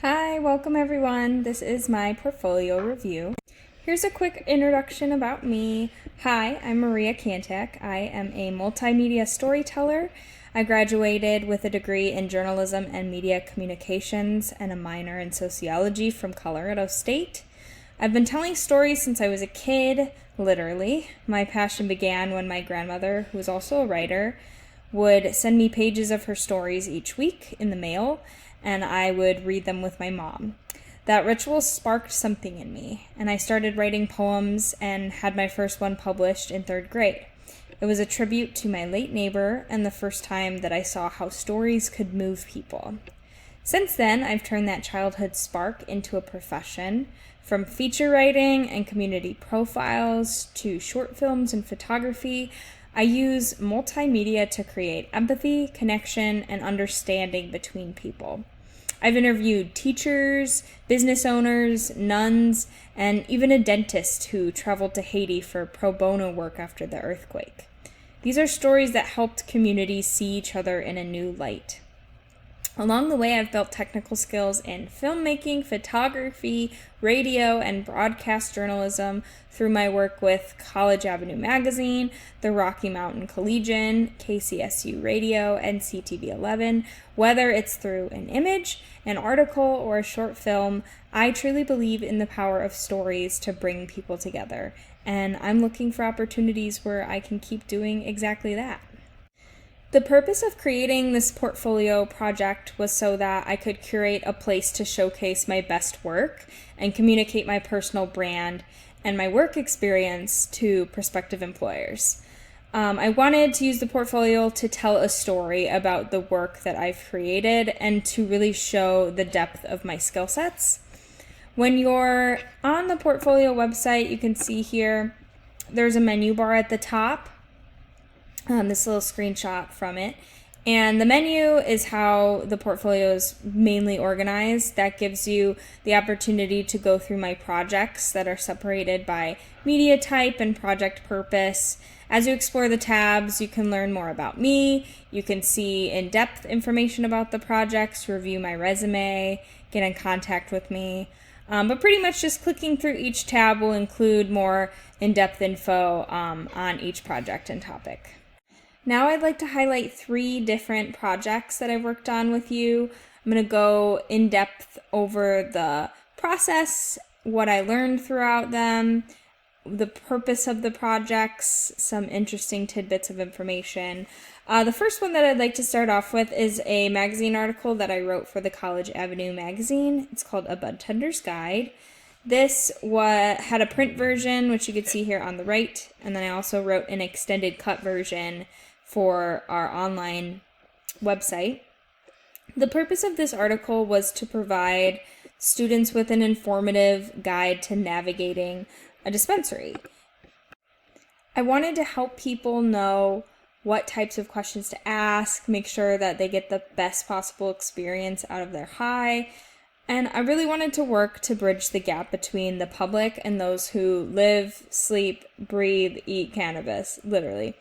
Hi, welcome everyone. This is my portfolio review. Here's a quick introduction about me. Hi, I'm Maria Kantak. I am a multimedia storyteller. I graduated with a degree in journalism and media communications and a minor in sociology from Colorado State. I've been telling stories since I was a kid, literally. My passion began when my grandmother, who was also a writer, would send me pages of her stories each week in the mail, and I would read them with my mom. That ritual sparked something in me, and I started writing poems and had my first one published in third grade. It was a tribute to my late neighbor and the first time that I saw how stories could move people. Since then, I've turned that childhood spark into a profession, from feature writing and community profiles to short films and photography. I use multimedia to create empathy, connection, and understanding between people. I've interviewed teachers, business owners, nuns, and even a dentist who traveled to Haiti for pro bono work after the earthquake. These are stories that helped communities see each other in a new light. Along the way, I've built technical skills in filmmaking, photography, radio, and broadcast journalism through my work with College Avenue Magazine, the Rocky Mountain Collegian, KCSU Radio, and CTV11. Whether it's through an image, an article, or a short film, I truly believe in the power of stories to bring people together, and I'm looking for opportunities where I can keep doing exactly that. The purpose of creating this portfolio project was so that I could curate a place to showcase my best work and communicate my personal brand and my work experience to prospective employers. I wanted to use the portfolio to tell a story about the work that I've created and to really show the depth of my skill sets. When you're on the portfolio website, you can see here there's a menu bar at the top. This little screenshot from it. And the menu is how the portfolio is mainly organized. That gives you the opportunity to go through my projects that are separated by media type and project purpose. As you explore the tabs, you can learn more about me. You can see in-depth information about the projects, review my resume, get in contact with me. But pretty much just clicking through each tab will include more in-depth info on each project and topic. Now I'd like to highlight 3 different projects that I've worked on with you. I'm going to go in depth over the process, what I learned throughout them, the purpose of the projects, some interesting tidbits of information. The first one that I'd like to start off with is a magazine article that I wrote for the College Avenue Magazine. It's called A Budtender's Guide. This had a print version, which you can see here on the right, and then I also wrote an extended cut version for our online website. The purpose of this article was to provide students with an informative guide to navigating a dispensary. I wanted to help people know what types of questions to ask, make sure that they get the best possible experience out of their high, and I really wanted to work to bridge the gap between the public and those who live, sleep, breathe, eat cannabis, literally.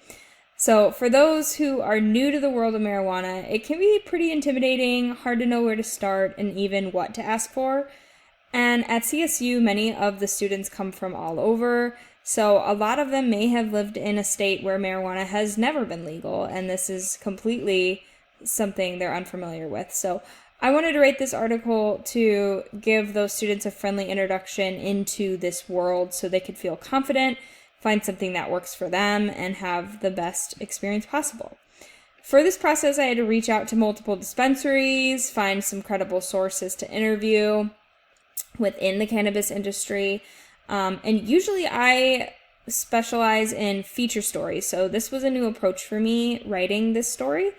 So for those who are new to the world of marijuana, it can be pretty intimidating, hard to know where to start, and even what to ask for. And at CSU, many of the students come from all over, so a lot of them may have lived in a state where marijuana has never been legal, and this is completely something they're unfamiliar with. So I wanted to write this article to give those students a friendly introduction into this world so they could feel confident, find something that works for them, and have the best experience possible. For this process, I had to reach out to multiple dispensaries, find some credible sources to interview within the cannabis industry, and usually I specialize in feature stories, so this was a new approach for me writing this story.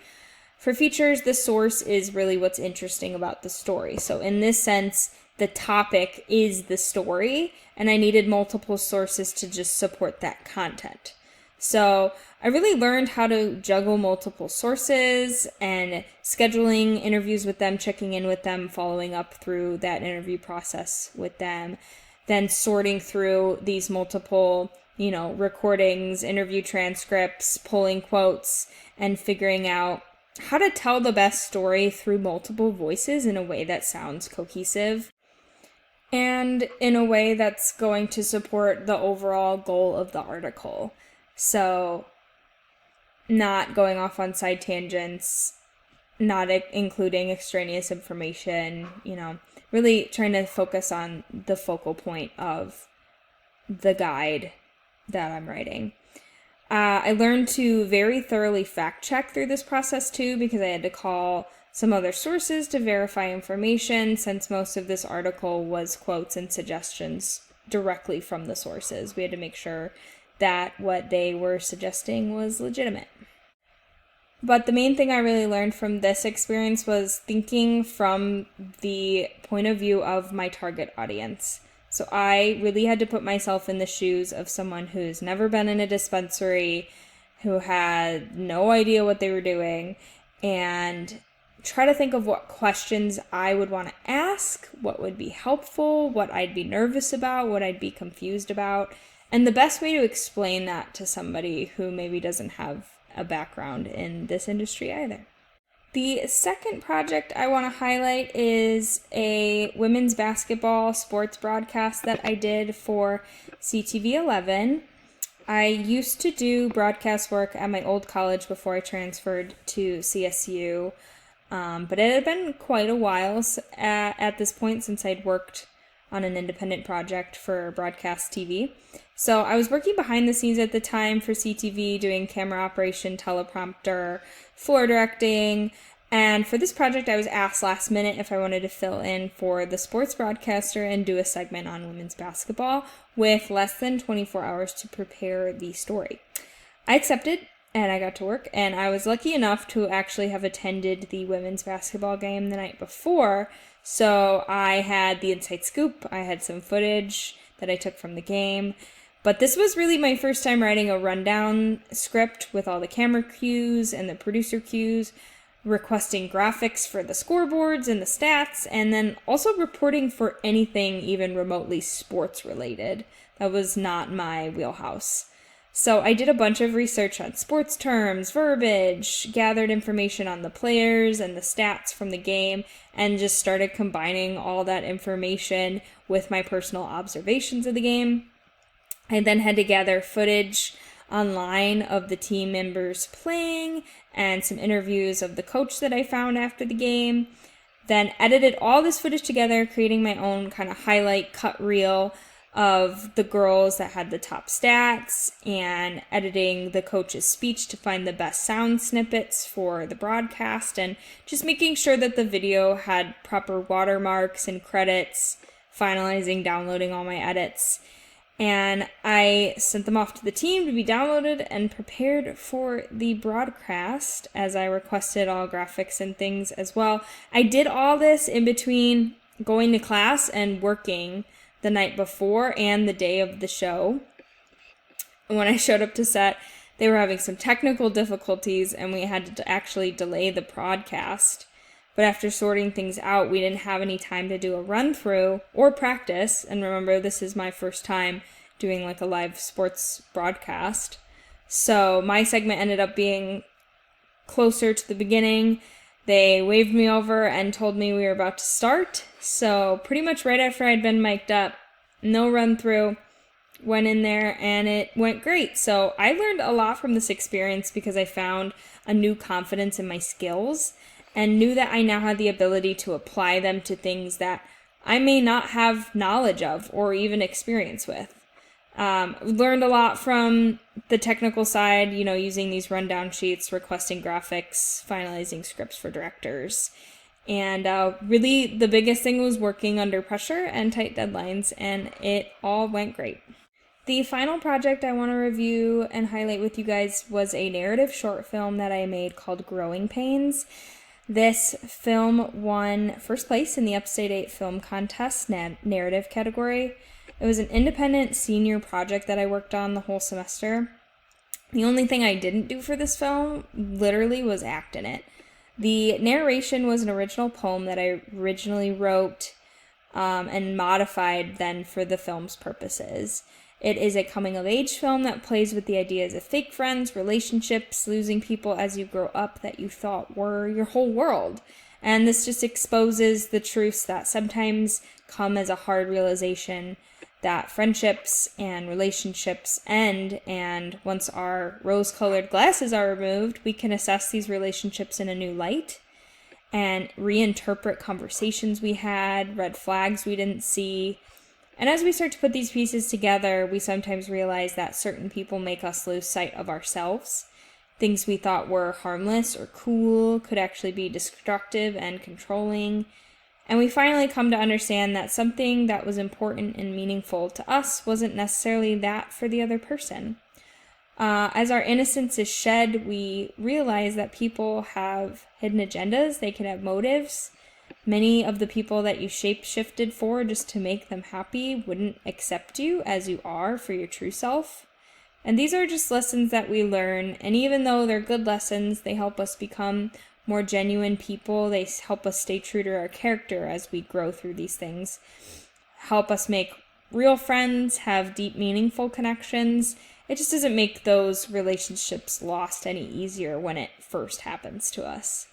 For features, the source is really what's interesting about the story. So in this sense, the topic is the story, and I needed multiple sources to just support that content. So I really learned how to juggle multiple sources and scheduling interviews with them, checking in with them, following up through that interview process with them, then sorting through these multiple, recordings, interview transcripts, pulling quotes, and figuring out how to tell the best story through multiple voices in a way that sounds cohesive and in a way that's going to support the overall goal of the article. So, not going off on side tangents, not including extraneous information, really trying to focus on the focal point of the guide that I'm writing. I learned to very thoroughly fact check through this process too, because I had to call some other sources to verify information, since most of this article was quotes and suggestions directly from the sources. We had to make sure that what they were suggesting was legitimate. But the main thing I really learned from this experience was thinking from the point of view of my target audience. So I really had to put myself in the shoes of someone who's never been in a dispensary, who had no idea what they were doing, and try to think of what questions I would want to ask, what would be helpful, what I'd be nervous about, what I'd be confused about, and the best way to explain that to somebody who maybe doesn't have a background in this industry either. The second project I want to highlight is a women's basketball sports broadcast that I did for CTV 11. I used to do broadcast work at my old college before I transferred to CSU, but it had been quite a while at this point since I'd worked on an independent project for broadcast TV. So I was working behind the scenes at the time for CTV, doing camera operation, teleprompter, floor directing, and for this project I was asked last minute if I wanted to fill in for the sports broadcaster and do a segment on women's basketball with less than 24 hours to prepare the story. I accepted, and I got to work, and I was lucky enough to actually have attended the women's basketball game the night before, so I had the inside scoop. I had some footage that I took from the game, but this was really my first time writing a rundown script with all the camera cues and the producer cues, requesting graphics for the scoreboards and the stats, and then also reporting for anything even remotely sports related. That was not my wheelhouse. So I did a bunch of research on sports terms, verbiage, gathered information on the players and the stats from the game, and just started combining all that information with my personal observations of the game. I then had to gather footage online of the team members playing and some interviews of the coach that I found after the game. Then edited all this footage together, creating my own kind of highlight cut reel of the girls that had the top stats, and editing the coach's speech to find the best sound snippets for the broadcast, and just making sure that the video had proper watermarks and credits, finalizing, downloading all my edits. And I sent them off to the team to be downloaded and prepared for the broadcast, as I requested all graphics and things as well. I did all this in between going to class and working the night before and the day of the show. When I showed up to set, they were having some technical difficulties and we had to actually delay the broadcast. But after sorting things out, we didn't have any time to do a run-through or practice. And remember, this is my first time doing like a live sports broadcast. So my segment ended up being closer to the beginning. They waved me over and told me we were about to start. So pretty much right after I'd been mic'd up, no run-through, went in there and it went great. So I learned a lot from this experience because I found a new confidence in my skills and knew that I now had the ability to apply them to things that I may not have knowledge of or even experience with. Learned a lot from the technical side, using these rundown sheets, requesting graphics, finalizing scripts for directors. And really the biggest thing was working under pressure and tight deadlines, and it all went great. The final project I want to review and highlight with you guys was a narrative short film that I made called Growing Pains. This film won first place in the Upstate 8 Film Contest narrative category. It was an independent senior project that I worked on the whole semester. The only thing I didn't do for this film literally was act in it. The narration was an original poem that I originally wrote and modified then for the film's purposes. It is a coming-of-age film that plays with the ideas of fake friends, relationships, losing people as you grow up that you thought were your whole world. And this just exposes the truths that sometimes come as a hard realization that friendships and relationships end, and once our rose-colored glasses are removed, we can assess these relationships in a new light and reinterpret conversations we had, red flags we didn't see. And as we start to put these pieces together, we sometimes realize that certain people make us lose sight of ourselves. Things we thought were harmless or cool could actually be destructive and controlling. And we finally come to understand that something that was important and meaningful to us wasn't necessarily that for the other person. As our innocence is shed, we realize that people have hidden agendas, they can have motives. Many of the people that you shape-shifted for just to make them happy wouldn't accept you as you are for your true self. And these are just lessons that we learn, and even though they're good lessons, they help us become more genuine people. They help us stay true to our character as we grow through these things, help us make real friends, have deep, meaningful connections. It just doesn't make those relationships lost any easier when it first happens to us.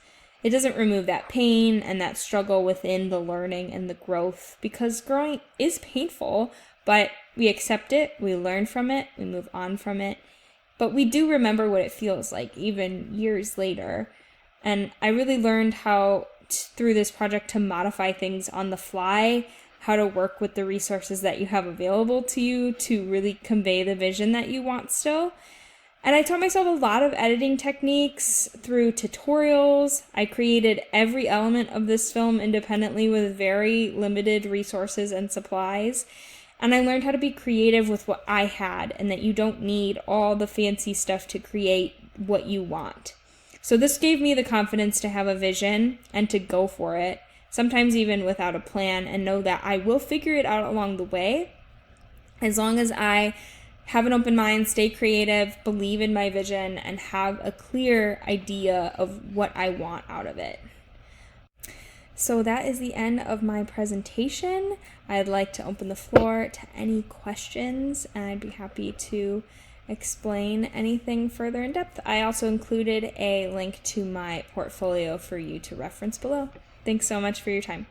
It doesn't remove that pain and that struggle within the learning and the growth, because growing is painful, but we accept it, we learn from it, we move on from it. But we do remember what it feels like even years later. And I really learned how, through this project, to modify things on the fly, how to work with the resources that you have available to you to really convey the vision that you want still. And I taught myself a lot of editing techniques through tutorials. I created every element of this film independently with very limited resources and supplies. And I learned how to be creative with what I had, and that you don't need all the fancy stuff to create what you want. So this gave me the confidence to have a vision and to go for it, sometimes even without a plan, and know that I will figure it out along the way, as long as I have an open mind, stay creative, believe in my vision, and have a clear idea of what I want out of it. So that is the end of my presentation. I'd like to open the floor to any questions, and I'd be happy to explain anything further in depth. I also included a link to my portfolio for you to reference below. Thanks so much for your time.